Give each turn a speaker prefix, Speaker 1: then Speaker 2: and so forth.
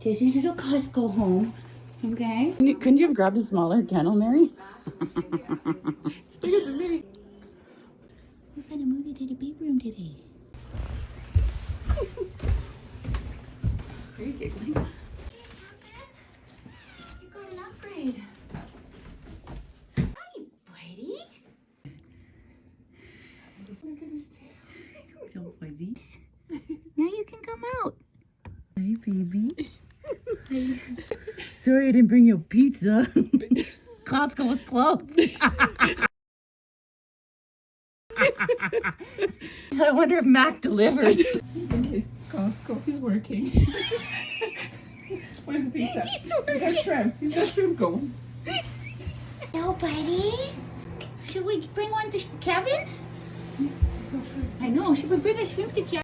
Speaker 1: Tissy's little Costco home. Okay?
Speaker 2: Couldn't you have grabbed a smaller kennel, Mary?
Speaker 1: It's bigger than me. We're gonna move you to the big room today. Are you giggling? You got an upgrade. Hi, buddy. Look at his tail. He's all fuzzy. Now you can come out. Hey, baby. Hi. Sorry I didn't bring you pizza. Costco was closed. I wonder if Mac delivers.
Speaker 3: He's in his Costco. He's working. Where's the pizza?
Speaker 1: He's working.
Speaker 3: He's got shrimp. He's got shrimp going.
Speaker 1: Hello, buddy. Should we bring one to Kevin?
Speaker 3: He's got shrimp.
Speaker 1: I know. Should we bring a shrimp to Kevin?